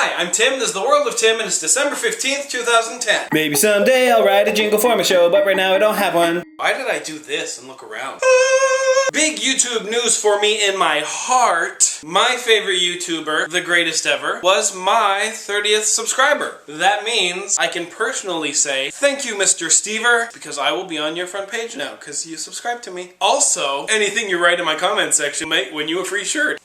Hi, I'm Tim, this is The World of Tim, and it's December 15th, 2010. Maybe someday I'll write a jingle for my show, but right now I don't have one. Why did I do this and look around? Big YouTube news for me in my heart. My favorite YouTuber, the greatest ever, was my 30th subscriber. That means I can personally say, thank you, Mr. Stever, because I will be on your front page now, because you subscribed to me. Also, anything you write in my comment section might win you a free shirt.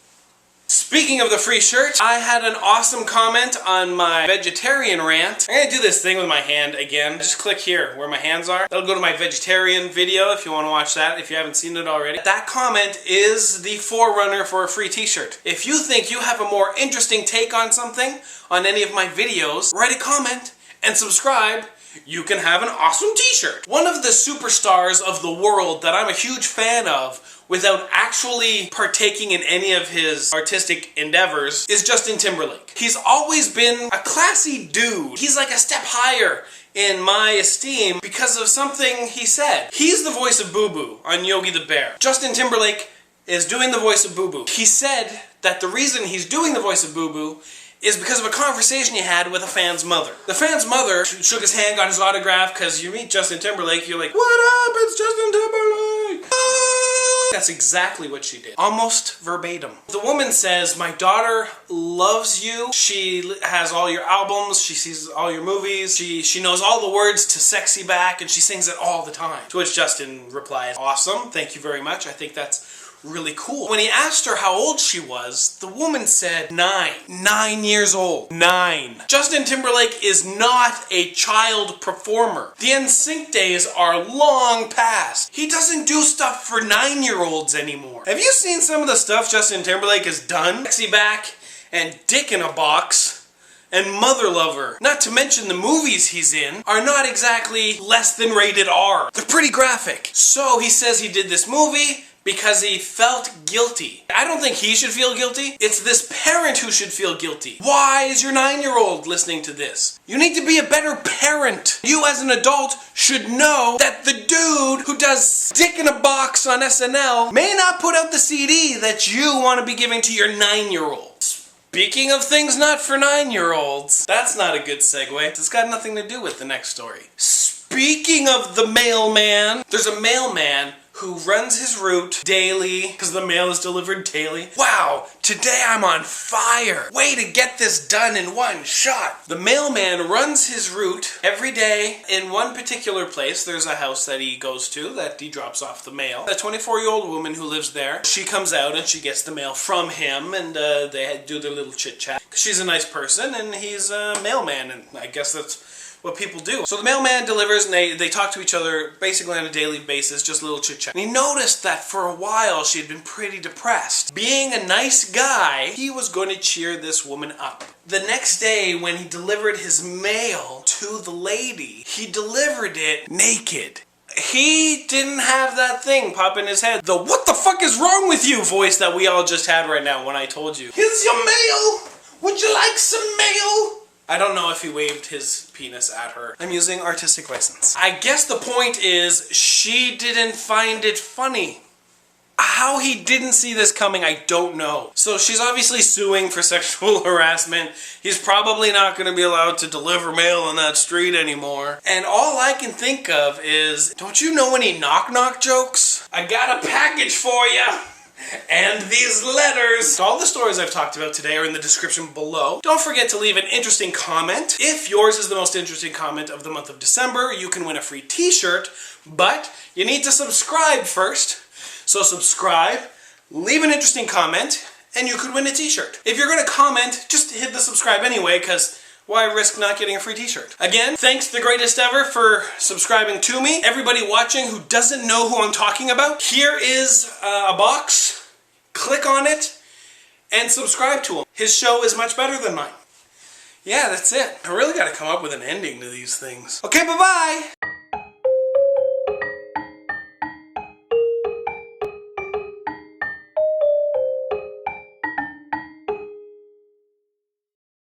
Speaking of the free shirt, I had an awesome comment on my vegetarian rant. I'm gonna do this thing with my hand again. Just click here where my hands are. That'll go to my vegetarian video if you want to watch that, if you haven't seen it already. That comment is the forerunner for a free t-shirt. If you think you have a more interesting take on something, on any of my videos, write a comment and subscribe. You can have an awesome t-shirt. One of the superstars of the world that I'm a huge fan of without actually partaking in any of his artistic endeavors is Justin Timberlake. He's always been a classy dude. He's like a step higher in my esteem because of something he said. He's the voice of Boo Boo on Yogi the Bear. Justin Timberlake is doing the voice of Boo Boo. He said that the reason he's doing the voice of Boo Boo is because of a conversation he had with a fan's mother. The fan's mother shook his hand, got his autograph, because you meet Justin Timberlake, you're like, what up, it's Justin Timberlake! Ah! That's exactly what she did. Almost verbatim. The woman says, my daughter loves you. She has all your albums, she sees all your movies, she knows all the words to Sexy Back, and she sings it all the time. To which Justin replies, awesome, thank you very much, I think that's really cool. When he asked her how old she was, the woman said 9. 9 years old. 9. Justin Timberlake is not a child performer. The NSYNC days are long past. He doesn't do stuff for 9-year-olds anymore. Have you seen some of the stuff Justin Timberlake has done? Sexy Back and Dick in a Box and Mother Lover, not to mention the movies he's in, are not exactly less than rated R. They're pretty graphic. So he says he did this movie because he felt guilty. I don't think he should feel guilty. It's this parent who should feel guilty. Why is your 9-year-old listening to this? You need to be a better parent. You as an adult should know that the dude who does Dick in a Box on SNL may not put out the CD that you want to be giving to your 9-year-old. Speaking of things not for 9-year-olds, that's not a good segue. It's got nothing to do with the next story. Speaking of the mailman, there's a mailman who runs his route daily, because the mail is delivered daily. Wow, today I'm on fire. Way to get this done in one shot. The mailman runs his route every day in one particular place. There's a house that he goes to that he drops off the mail. A 24-year-old woman who lives there, she comes out and she gets the mail from him, and they do their little chit-chat. She's a nice person and he's a mailman, and I guess that's what people do. So the mailman delivers and they talk to each other basically on a daily basis, just a little chit chat. And he noticed that for a while she had been pretty depressed. Being a nice guy, he was going to cheer this woman up. The next day when he delivered his mail to the lady, he delivered it naked. He didn't have that thing pop in his head. The what the fuck is wrong with you voice that we all just had right now when I told you. Here's your mail! Would you like some mail? I don't know if he waved his penis at her. I'm using artistic license. I guess the point is, she didn't find it funny. How he didn't see this coming, I don't know. So she's obviously suing for sexual harassment. He's probably not going to be allowed to deliver mail on that street anymore. And all I can think of is, don't you know any knock-knock jokes? I got a package for you. And these letters. All the stories I've talked about today are in the description below. Don't forget to leave an interesting comment. If yours is the most interesting comment of the month of December, you can win a free t-shirt, but you need to subscribe first. So subscribe, leave an interesting comment, and you could win a t-shirt. If you're going to comment, just hit the subscribe anyway, because why risk not getting a free t-shirt? Again, thanks the greatest ever for subscribing to me. Everybody watching who doesn't know who I'm talking about, here is a box. Click on it and subscribe to him. His show is much better than mine. Yeah, that's it. I really gotta come up with an ending to these things. Okay, bye-bye!